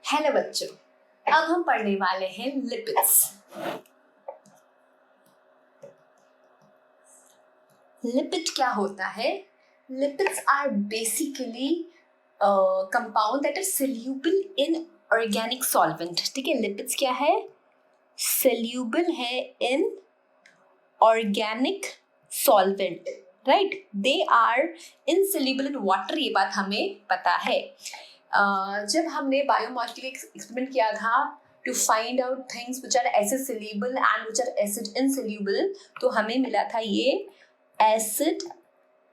Hello बच्चों, अब हम पढ़ने वाले हैं लिपिड्स। लिपिड क्या होता है? Lipids are basically compound that are soluble in organic solvent. ठीक है, लिपिड्स क्या है? सोल्यूबल है in organic solvent, right? They are insoluble in water, ये बात हमें पता है। जब हमने बायोमॉलिक्यूलर एक्सपेरिमेंट किया था to find out things which are acid soluble and which are acid insoluble, तो हमें मिला था ये एसिड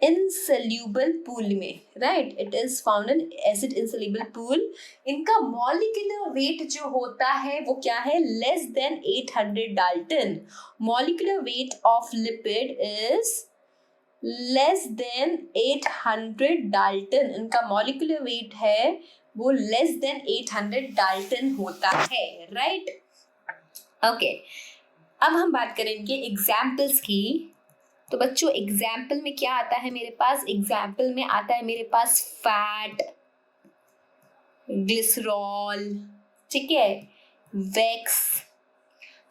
इनसोल्यूबल पूल में, right? It is found in acid insoluble pool. इनका मॉलिक्यूलर वेट जो होता है वो क्या है? Less than 800 dalton. Molecular weight of lipid is less than 800 dalton. इनका मॉलिक्यूलर वेट है वो लेस देन 800 डाल्टन होता है, राइट? ओके, अब हम बात करेंगे एग्जाम्पल्स की। तो बच्चों, एग्जाम्पल में क्या आता है मेरे पास? एग्जाम्पल में आता है मेरे पास फैट, ग्लिसरॉल, ठीक है, वैक्स,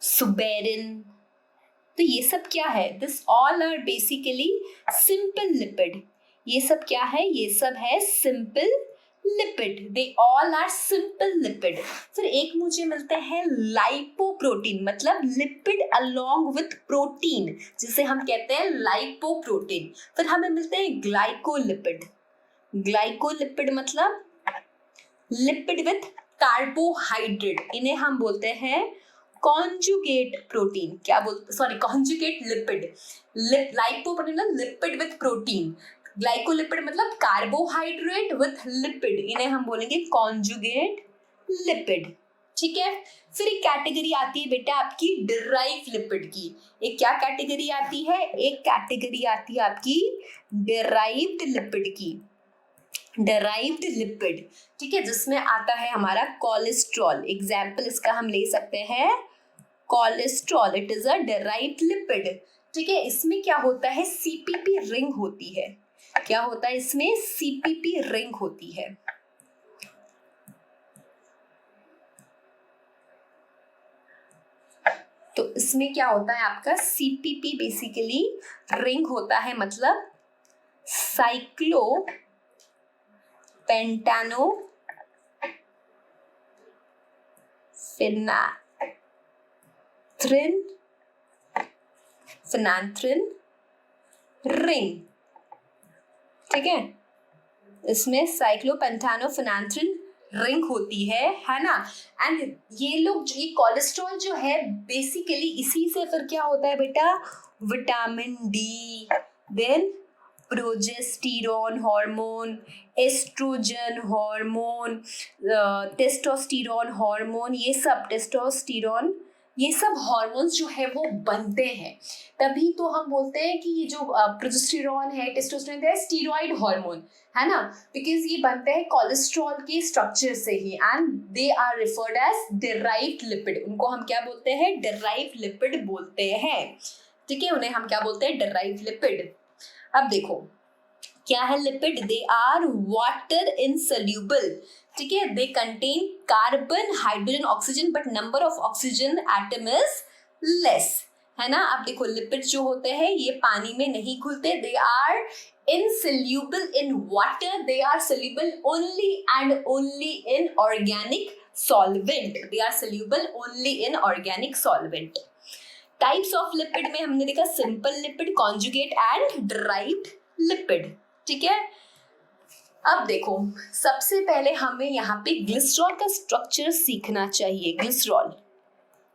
सुबेरिन। तो ये सब क्या है? This all are basically simple lipid. ये सब क्या है? ये सब है simple lipid. They all are simple lipid. फिर एक मुझे मिलते हैं लाइपोप्रोटीन, मतलब लिपिड अलोंग विथ प्रोटीन, जिसे हम कहते हैं लाइपोप्रोटीन। फिर हमें मिलते हैं ग्लाइकोलिपिड। ग्लाइकोलिपिड मतलब लिपिड विथ कार्बोहाइड्रेट, इन्हें हम बोलते हैं कॉन्जुगेट प्रोटीन। क्या बोलते? Sorry, conjugate lipid. लाइपोप्रोटीन मतलब लिपिड विथ प्रोटीन, ग्लाइकोलिपिड मतलब कार्बोहाइड्रेट विथ लिपिड, इन्हें हम बोलेंगे कॉन्जुगेट लिपिड। ठीक है, फिर एक कैटेगरी आती है बेटा आपकी डिराइव लिपिड की। एक क्या कैटेगरी आती है? एक कैटेगरी आती है आपकी डिराइव्ड लिपिड की। डिराइव्ड लिपिड, ठीक है, जिसमें आता है हमारा कोलेस्ट्रॉल। एग्जाम्पल इसका हम ले सकते हैं cholesterol. It is a derived lipid. ठीक है, इसमें क्या होता है? सीपीपी रिंग होती है। क्या होता है इसमें? सीपीपी रिंग होती है। तो इसमें क्या होता है आपका? सीपीपी बेसिकली रिंग होता है, मतलब साइक्लो पेंटानो फिनांथ्रिन रिंग। ठीक है, इसमें साइक्लोपेंटानोफिनांथ्रिन रिंग होती है ना? एंड ये लोग, ये कोलेस्ट्रॉल जो है बेसिकली इसी से फिर क्या होता है बेटा? Vitamin D, then progesterone hormone, estrogen hormone, testosterone hormone, ये सब टेस्टोस्टेरॉन, ये सब हार्मोन्स जो है वो बनते हैं। तभी तो हम बोलते हैं कि ये जो प्रोजेस्टेरॉन है, टेस्टोस्टेरॉन है, स्टीरॉइड हार्मोन है ना, बिकॉज ये बनते हैं कोलेस्ट्रॉल के स्ट्रक्चर से ही, and they are referred as derived lipid. उनको हम क्या बोलते हैं? डिराइव्ड लिपिड बोलते हैं। ठीक है, उन्हें हम क्या बोलते हैं? Derived lipid. अब देखो क्या है lipid? They are water insoluble. ठीक है, they contain carbon, hydrogen, oxygen, but number of oxygen atom is less, है ना? अब देखो लिपिड जो होते हैं ये पानी में नहीं घुलते। They are insoluble in water, they are soluble only and only in organic solvent. They are soluble only in organic solvent. Types of lipid में हमने देखा simple lipid, conjugate and derived lipid. ठीक है, अब देखो सबसे पहले हमें यहाँ पे ग्लिसरॉल का स्ट्रक्चर सीखना चाहिए। ग्लिसरॉल,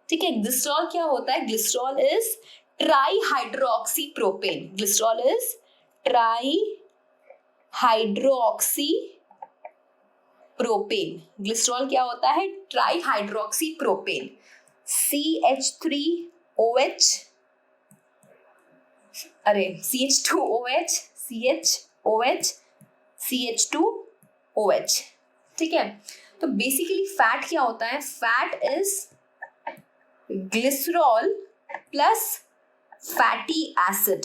ठीक है, ग्लिसरॉल क्या होता है? Glycerol is try hydroxy propane. Glycerol is try hydroxy propane. Glycerol क्या होता है? Try hydroxy propane. CH3OH, अरे CH2OH, CHOH, CH2OH। ठीक है, तो बेसिकली फैट क्या होता है? Fat is glycerol plus fatty acid.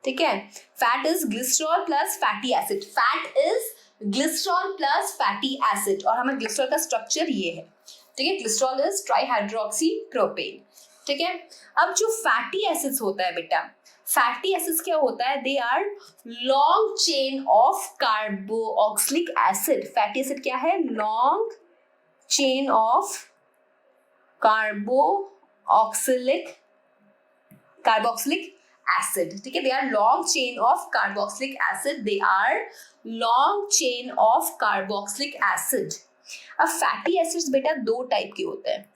ठीक है, fat is glycerol plus fatty acid. Fat is glycerol plus fatty acid, और हमारा ग्लिसरॉल का स्ट्रक्चर ये है, ठीक है, ग्लिसरॉल इज ट्राईहाइड्रोक्सी प्रोपेन, ठीक है। अब जो फैटी एसिड्स होता है बेटा, फैटी एसिड्स क्या होता है, they are long chain of carboxylic acid. Fatty acid क्या है, long chain of carboxylic acid, ठीक है, they are long chain of carboxylic acid, they are long chain of carboxylic acid। अब फैटी एसिड्स बेटा दो टाइप के होते हैं।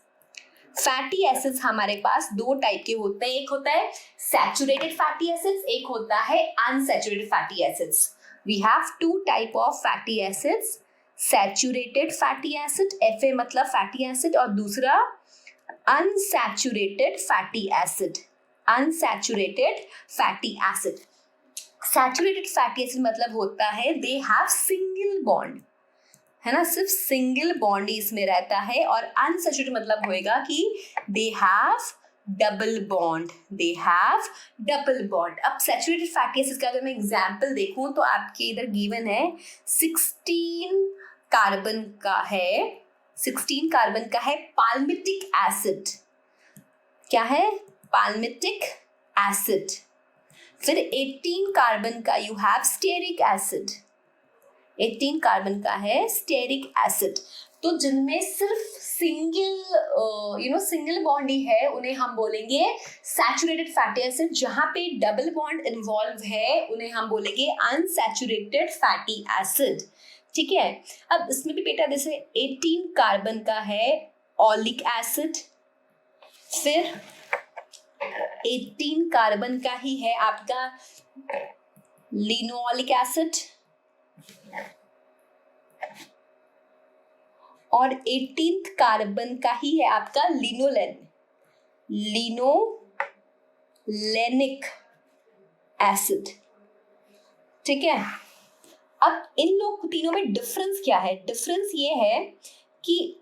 फैटी एसिड्स हमारे पास दो टाइप के होते हैं, एक होता है सैचुरेटेड फैटी एसिड्स, एक होता है unsaturated fatty acids. We have two type of fatty acids, saturated fatty acid, Fa मतलब फैटी एसिड, और दूसरा unsaturated fatty acid, unsaturated fatty acid. Saturated fatty acid मतलब होता है दे हैव सिंगल बॉन्ड, है ना, सिर्फ सिंगल बॉन्ड ही इसमें रहता है, और अनसैचुरेटेड मतलब होएगा कि they have double bond, they have double bond. अब सैचुरेटेड फैटी एसिड का अगर मैं एग्जांपल देखूं तो आपके इधर गिवन है 16 कार्बन का है, 16 कार्बन का है पाल्मिटिक एसिड, क्या है, पाल्मिटिक एसिड। फिर 18 कार्बन का you have stearic acid, 18 carbon का है स्टेरिक एसिड। तो जिनमें सिर्फ सिंगल सिंगल बॉन्ड ही है उन्हें हम बोलेंगे सैचुरेटेड फैटी एसिड, जहां पे डबल बॉन्ड इन्वॉल्व है उन्हें हम बोलेंगे अनसैचुरेटेड फैटी एसिड, ठीक है। अब इसमें भी बेटा जैसे 18 कार्बन का है ऑलिक एसिड, फिर 18 कार्बन का ही है आपका लिनोलिक एसिड, और 18th कार्बन का ही है आपका लिनोलेनिक एसिड, ठीक है। अब इन लोग तीनों में डिफरेंस क्या है, डिफरेंस ये है कि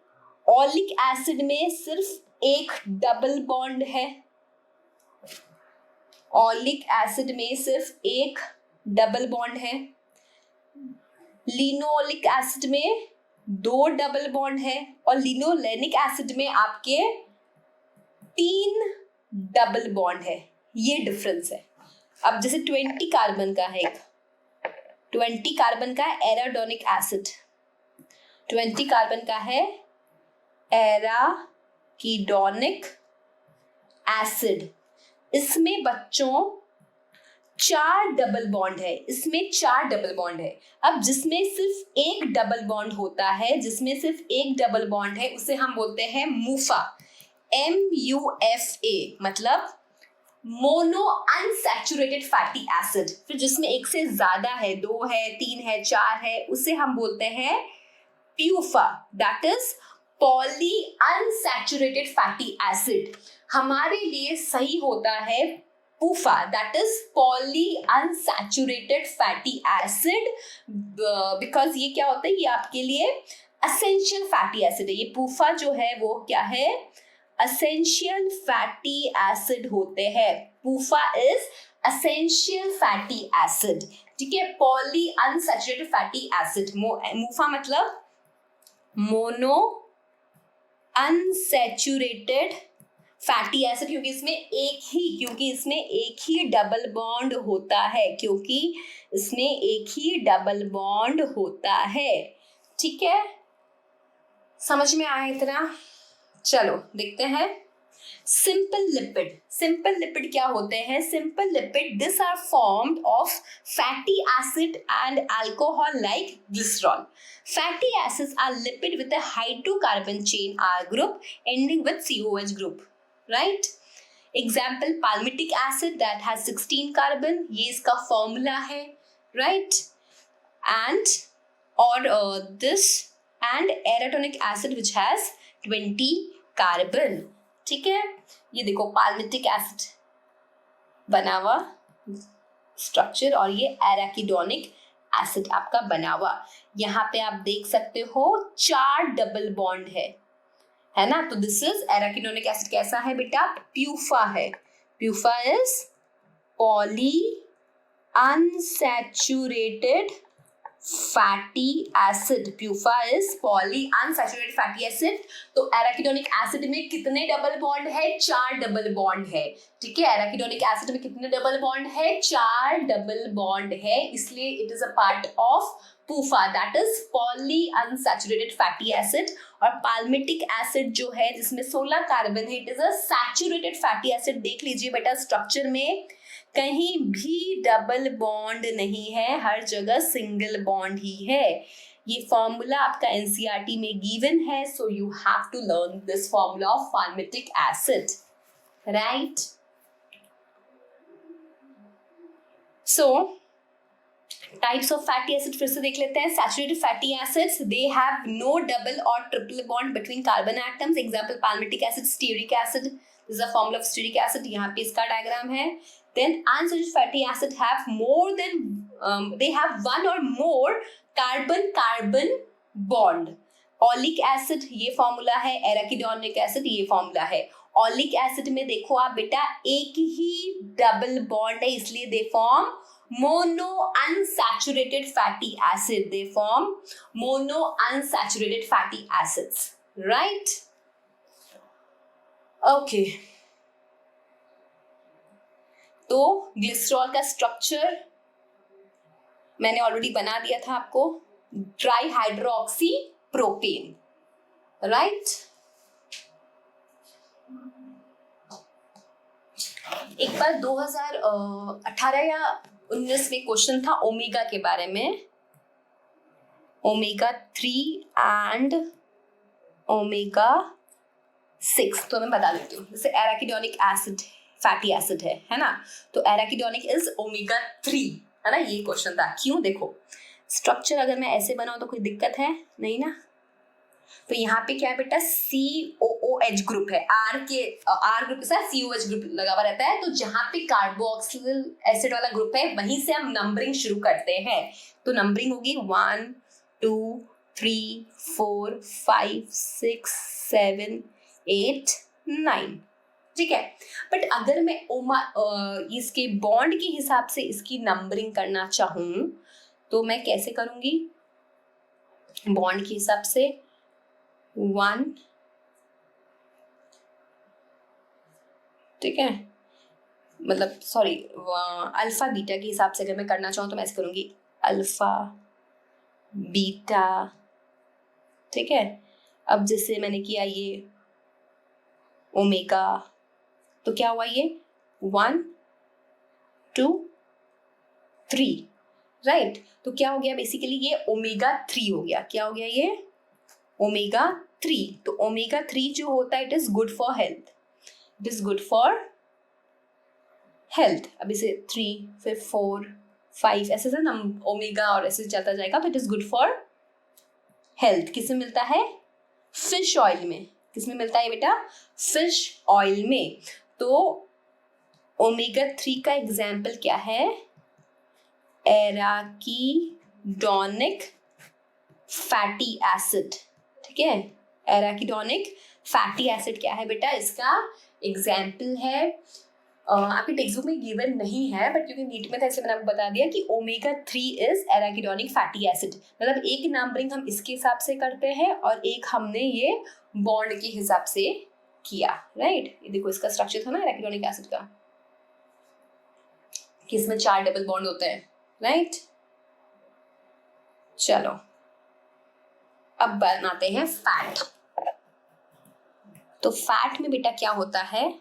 ऑलिक एसिड में सिर्फ एक डबल बॉन्ड है, ऑलिक एसिड में सिर्फ एक डबल बॉन्ड है, लिनोलिक एसिड में 2 डबल बॉन्ड है, और लिनोलेनिक एसिड में आपके 3 डबल बॉन्ड है, ये डिफरेंस है। अब जैसे 20 कार्बन का है, 20 कार्बन का है एराडोनिक एसिड, 20 कार्बन का है एराकीडोनिक एसिड, इसमें बच्चों 4 डबल बॉन्ड है, इसमें 4 डबल बॉन्ड है। अब जिसमें सिर्फ एक डबल बॉन्ड होता है, जिसमें सिर्फ एक डबल बॉन्ड है, उसे हम बोलते हैं मूफा, MUFA मतलब मोनो अनसैचुरेटेड फैटी एसिड। फिर जिसमें एक से ज्यादा है, 2 है, 3 है, 4 है, उसे हम बोलते हैं PUFA, that is poly unsaturated fatty acid. हमारे लिए सही होता है PUFA, that is poly unsaturated fatty acid, because ये क्या होता है, ये आपके लिए essential fatty acid है। ये PUFA जो है वो क्या है, essential fatty acid होते हैं। PUFA is essential fatty acid, ठीक है। poly unsaturated fatty acid, MUFA मतलब mono unsaturated फैटी एसिड, क्योंकि इसमें एक ही डबल बॉन्ड होता है, क्योंकि इसमें एक ही डबल बॉन्ड होता है, ठीक है। समझ में आया इतना? चलो देखते हैं सिंपल लिपिड। सिंपल लिपिड क्या होते हैं? Simple lipid this are formed of fatty acid and alcohol like glycerol. Fatty acids are lipid with a hydrocarbon chain R group ending with COH group, right? Example palmitic acid that has 16 carbon, ये इसका formula है, right? And this and eratonic acid which has 20 carbon, ठीक है। ये देखो palmitic acid बना हुआ structure, और ये एराकिडोनिक एसिड आपका बना हुआ। यहाँ पे आप देख सकते हो 4 डबल बॉन्ड है ना। तो दिस इज एराकिडोनिक एसिड, कैसा है बेटा? प्यूफा है। PUFA is poly unsaturated fatty acid, PUFA is poly unsaturated fatty acid. तो एराकिडोनिक एसिड में कितने डबल बॉन्ड है? 4 डबल बॉन्ड है। ठीक है, एराकिडोनिक एसिड में कितने डबल बॉन्ड है? 4 डबल बॉन्ड है, इसलिए it is a part of पूफा, that is poly unsaturated fatty acid. और पाल्मिटिक एसिड जो है जिसमें 16 कार्बन है, it is a saturated fatty acid. देख लीजिए बेटा, स्ट्रक्चर में कहीं भी डबल बॉन्ड नहीं है, हर जगह सिंगल बॉन्ड ही है। ये फॉर्मूला आपका एनसीईआरटी में गिवन है, so you have to learn this formula of palmitic acid, right? So types of fatty acid फिर से देख लेते हैं। Saturated fatty acids, they have no double और triple bond between carbon atoms. Example palmitic acid, stearic acid, this is a formula of stearic acid, यहाँ पे इसका diagram है। Then unsaturated fatty acid have more than they have one or more carbon bond. Oleic acid ये formula है, arachidonic acid ये formula है। Oleic acid में देखो आप बेटा, एक ही डबल बॉन्ड है, इसलिए they form mono unsaturated fatty acid, they form mono unsaturated fatty acids, right? Okay, तो ग्लिसरॉल का स्ट्रक्चर मैंने ऑलरेडी बना दिया था आपको, ट्राई हाइड्रोक्सी प्रोपेन, राइट? एक बार 2018 या 19 में क्वेश्चन था ओमेगा के बारे में, ओमेगा 3 एंड ओमेगा 6, तो मैं बता देती हूँ। जैसे एराकिडोनिक एसिड फैटी एसिड है ना, तो एराकिडोनिक इज ओमेगा 3, है ना, ये क्वेश्चन था। क्यों? देखो स्ट्रक्चर अगर मैं ऐसे बनाऊं तो कोई दिक्कत है नहीं ना। तो यहाँ पे क्या है बेटा, COOH ग्रुप है, R ग्रुप के साथ COH ग्रुप लगा हुआ रहता है। तो जहाँ पे कार्बोक्सिल एसिड वाला ग्रुप है, वहीं से हम नंबरिंग शुरू करते हैं। तो नंबरिंग होगी 1 2 3 4 5 6 7 8 9, ठीक है। बट अगर मैं इसके बॉन्ड के हिसाब से इसकी नंबरिंग करना चाहूं तो मैं कैसे करूंगी? बॉन्ड के हिसाब से 1, ठीक है, मतलब सॉरी अल्फा बीटा के हिसाब से अगर मैं करना चाहूँ तो मैं ऐसे करूंगी, अल्फा बीटा, ठीक है। अब जैसे मैंने किया ये ओमेगा, तो क्या हुआ ये 1 2 3, राइट? तो क्या हो गया बेसिकली, ये ओमेगा 3 हो गया। क्या हो गया ये? ओमेगा 3। तो ओमेगा 3 जो होता है, it is good for health, it is good for health. अब इसे 3 फिर 4 5 ऐसे से हम ओमेगा और ऐसे चलता जाएगा, तो it is good for health. किसमें मिलता है? फिश ऑयल में। किसमें मिलता है बेटा? फिश ऑयल में। तो ओमेगा 3 का एग्जाम्पल क्या है? एराकिडोनिक फैटी एसिड, ठीक है। एराकिडोनिक फैटी एसिड क्या है बेटा? इसका एग्जाम्पल है, आपके टेक्स्ट बुक में गिवन नहीं है, बट क्योंकि नीट में था इसलिए मैंने आपको बता दिया कि omega 3 is arachidonic fatty acid. मतलब एक नंबरिंग हम इसके हिसाब से करते हैं और एक हमने ये बॉन्ड के हिसाब से किया, राइट? ये देखो इसका स्ट्रक्चर था ना एराकिडोनिक एसिड का, कि इसमें 4 डबल बॉन्ड होते हैं, राइट? चलो अब बनाते हैं फैट। तो फैट में बेटा क्या होता है?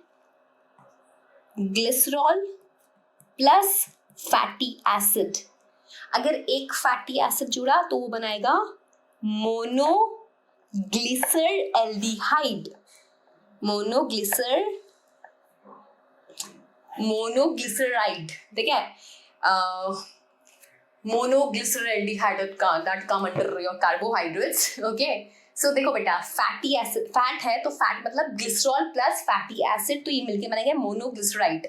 Glycerol plus fatty acid. अगर एक फैटी एसिड जुड़ा तो वो बनाएगा मोनोग्लिसरएल्डिहाइड, मोनोग्लिसराइड, ठीक है। मोनोग्लिसरएल्डिहाइड का that come under your carbohydrates, okay. So देखो बेटा, फैटी एसिड, फैट है तो फैट मतलब ग्लिसरॉल प्लस फैटी एसिड, तो ये मिलके बनेगा मोनोग्लिसराइड।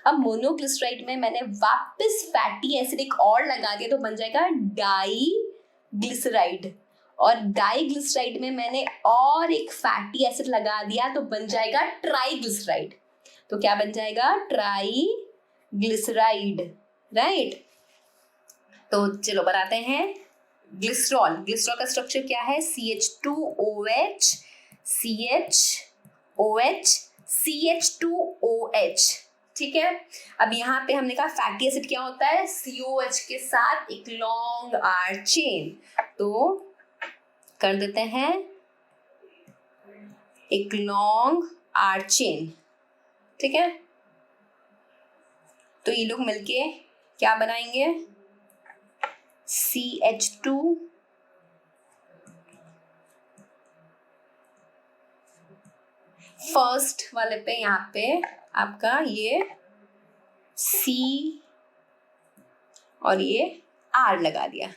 अब मोनोग्लिसराइड में मैंने वापस फैटी एसिड एक और लगा दिया तो बन जाएगा डाईग्लिसराइड, और डाईग्लिसराइड में मैंने और एक फैटी एसिड लगा दिया तो बन जाएगा ट्राईग्लिसराइड। तो क्या बन जाएगा? Triglyceride, right? तो चलो बनाते हैं ग्लिसरॉल, ग्लिसरॉल का स्ट्रक्चर क्या है? CH2OH, CHOH, CH2OH, ठीक है। अब यहाँ पे हमने कहा फैटी एसिड क्या होता है? COH के साथ एक लॉन्ग R चेन, तो कर देते हैं एक लॉन्ग R चेन, ठीक है। तो ये लोग मिलके क्या बनाएंगे? CH2 फर्स्ट वाले पे यहाँ पे आपका ये C और ये R लगा दिया,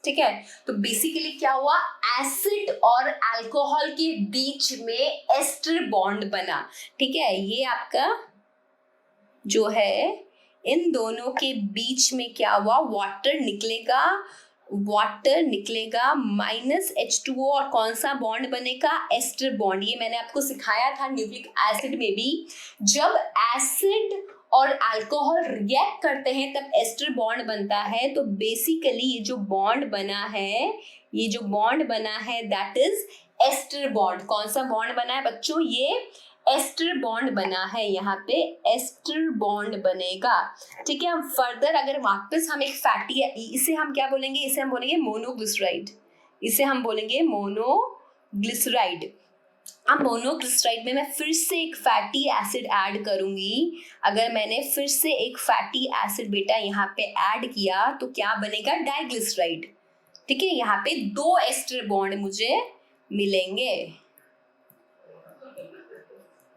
ठीक है। तो बेसिकली क्या हुआ? एसिड और अल्कोहल के बीच में एस्टर बॉन्ड बना, ठीक है। ये आपका जो है इन दोनों के बीच में क्या हुआ? वाटर निकलेगा -H2O और कौन सा बॉन्ड बनेगा? Ester bond. ये मैंने आपको सिखाया था न्यूक्लिक एसिड में भी, जब एसिड और अल्कोहल रिएक्ट करते हैं तब एस्टर बॉन्ड बनता है। तो बेसिकली ये जो बॉन्ड बना है दैट इज एस्टर बॉन्ड। कौन सा बॉन्ड बना है बच्चों? ये एस्टर बॉन्ड बना है, यहाँ पे एस्टर बॉन्ड बनेगा, ठीक है। हम फर्दर अगर वापस हम एक फैटी, इसे हम क्या बोलेंगे? इसे हम बोलेंगे मोनोग्लिसराइड, अब मोनोग्लिसराइड में मैं फिर से एक फैटी एसिड ऐड करूंगी। अगर मैंने फिर से एक फैटी एसिड बेटा यहाँ पे ऐड किया तो क्या बनेगा? डाइग्लिसराइड, ठीक है। यहाँ पे 2 एस्टर बॉन्ड मुझे मिलेंगे,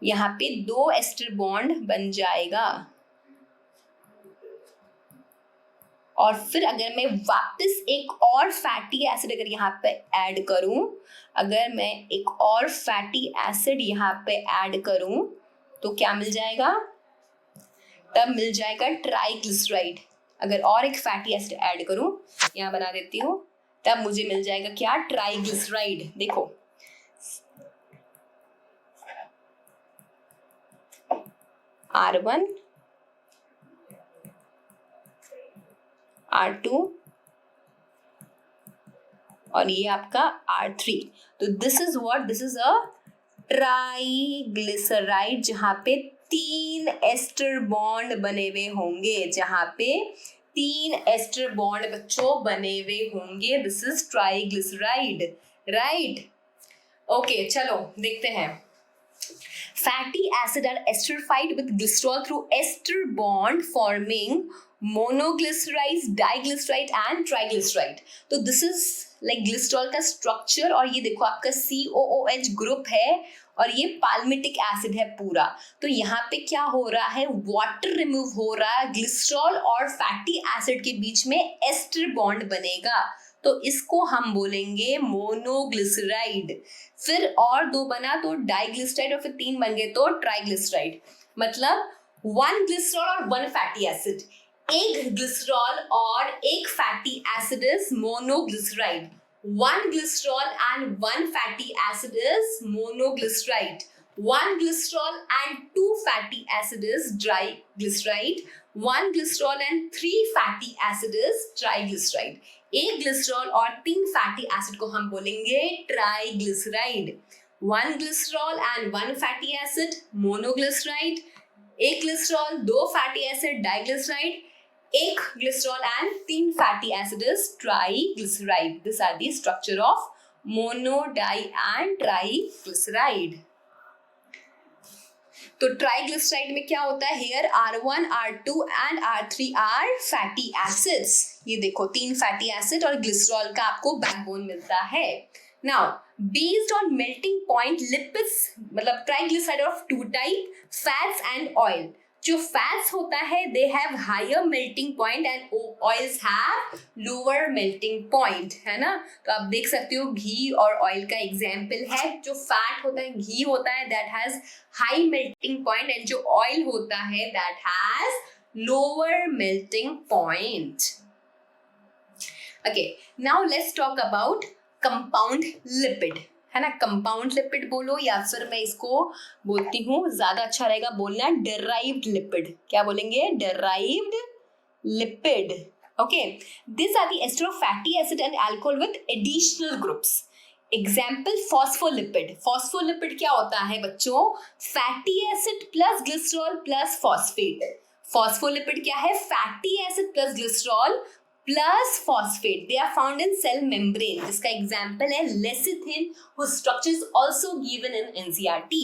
यहाँ पे 2 एस्टर बॉन्ड बन जाएगा। और फिर अगर मैं वापस एक और फैटी एसिड अगर यहाँ पे ऐड करूं, तो क्या मिल जाएगा? तब मिल जाएगा ट्राइग्लिसराइड। अगर और एक फैटी एसिड ऐड करूं, यहाँ बना देती हूँ, तब मुझे मिल जाएगा क्या? ट्राइग्लिसराइड। देखो R1, R2 और ये आपका R3। तो दिस इज अ ट्राइग्लिसराइड, जहां पे 3 एस्टर बॉन्ड बने हुए होंगे, बच्चों बने हुए होंगे। This is triglyceride, right. Okay, चलो देखते हैं। Fatty acid are esterified with glycerol through ester bond forming monoglycerides, diglyceride and triglyceride. तो this is like glycerol का structure, और ये देखो आपका COOH ग्रुप है और ये पाल्मिटिक एसिड है पूरा। तो यहाँ पे क्या हो रहा है? वाटर रिमूव हो रहा है, ग्लिसरॉल और फैटी एसिड के बीच में एस्टर बॉन्ड बनेगा, तो इसको हम बोलेंगे मोनोग्लिसराइड। फिर और 2 बना तो डाइग्लिसराइड, और फिर 3 बन गए तो ट्राइग्लिसराइड। मतलब 1 ग्लिसरॉल और 1 फैटी एसिड, एक ग्लिसरॉल और एक fatty acid is monoglyceride, 1 glycerol and 1 fatty acid is monoglyceride, 1 glycerol and 2 fatty acid is diglyceride, 1 glycerol and 3 fatty acid is triglyceride। एक ग्लिसरॉल और 3 फैटी एसिड को हम बोलेंगे triglyceride. 1 glycerol and 1 fatty acid monoglyceride, एक glycerol 2 fatty acid diglyceride, एक glycerol and 3 fatty acid is triglyceride. This are the structure of mono, di and triglyceride. तो triglyceride में क्या होता है? Here R1, R2 and R3 are fatty acids. ये देखो 3 fatty acid और ग्लिसरॉल का आपको बैकबोन मिलता है। Now based on melting point lipids, मतलब triglyceride of 2 type, fats and oil. जो फैट्स होता है they have higher melting point and oils have lower melting point, है ना। तो आप देख सकते हो घी और ऑयल का एग्जाम्पल है। जो फैट होता है, घी होता है, that has high melting point, and जो ऑयल होता है that has lower melting point. Okay, now let's talk about compound lipid, है ना। कंपाउंड लिपिड बोलो या फिर मैं इसको बोलती हूँ, ज्यादा अच्छा रहेगा बोलना डेराइव्ड लिपिड। क्या बोलेंगे? Derived lipid. Okay, these are the ester of fatty acid and alcohol with additional groups. Example phospholipid. Phospholipid क्या होता है बच्चों? Fatty acid plus glycerol plus phosphate. Phospholipid क्या है? Fatty acid plus glycerol plus phosphate. They are found in cell membrane. जिसका example है lecithin, whose structure is also given in NCERT.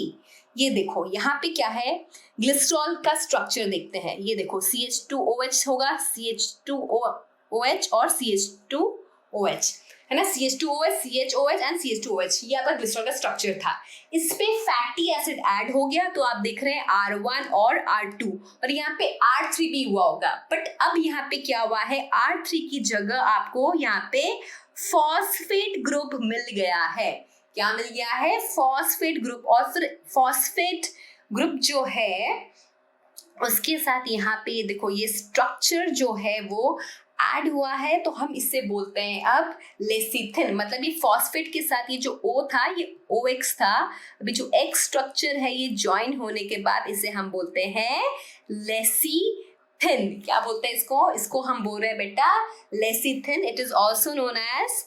ये देखो यहाँ पे क्या है, ग्लिसरॉल का स्ट्रक्चर देखते हैं. ये देखो CH2OH होगा, CH2OH और CH2OH है ना. CH2OH, CHOH एंड CH2OH, ये आपका ग्लिसरॉल का स्ट्रक्चर था. इस पे फैटी एसिड ऐड हो गया तो आप देख रहे हैं R1 और R2 और यहाँ पे R3 भी हुआ होगा. बट अब यहाँ पे क्या हुआ है, R3 की जगह आपको यहाँ पे फॉस्फेट ग्रुप मिल गया है. क्या मिल गया है? Phosphate group. और फिर फॉस्फेट ग्रुप जो है उसके साथ यहाँ पे देखो ये स्ट्रक्चर जो है वो ऐड हुआ है तो हम इससे बोलते हैं अब लेसिथिन. मतलब ये फॉस्फेट के साथ ये जो O था ये OX था. अभी जो X स्ट्रक्चर है ये ज्वाइन होने के बाद इसे हम बोलते हैं लेसिथिन. क्या बोलते हैं इसको? इसको हम बोल रहे हैं बेटा lecithin. It is also known as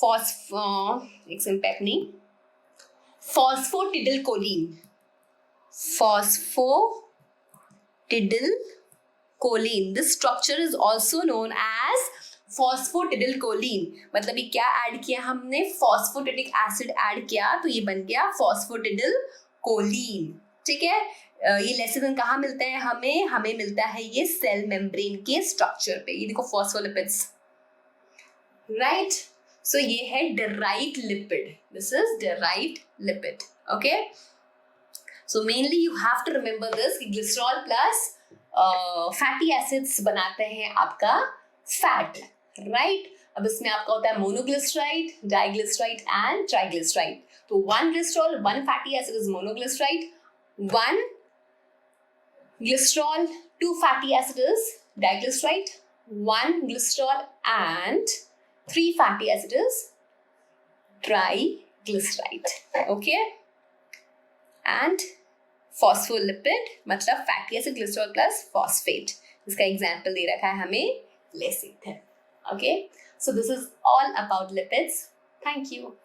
phosphatidylcholine. Phosphatidylcholine. This structure is also known as phosphatidylcholine. मतलब ये क्या ऐड किया हमने? फॉस्फोटिडिक एसिड ऐड किया तो ये बन गया फॉस्फोटिडलकोलिन. ठीक है. ये लेसिथिन कहाँ मिलते हैं हमें? हमें मिलता है ये सेल मेम्ब्रेन के स्ट्रक्चर पे. ये देखो फॉस्फोलिपिड्स, राइट. सो ये है derived lipid. This is derived lipid. Okay. So mainly you have to remember this. Glycerol plus fatty acids बनाते हैं आपका फैट, राइट. अब इसमें आपका होता है मोनोग्लिसराइड, डाइग्लिसराइड एंड ट्राइग्लिसराइड. तो 1 glycerol 1 fatty acid is monoglyceride, 1 glycerol 2 fatty acid is diglyceride, 1 glycerol and 3 fatty acid is triglyceride. Okay. And phospholipid मतलब fatty acid glycerol plus phosphate. इसका एग्जाम्पल दे रखा है हमें lecithin. Okay, so this is all about lipids. Thank you.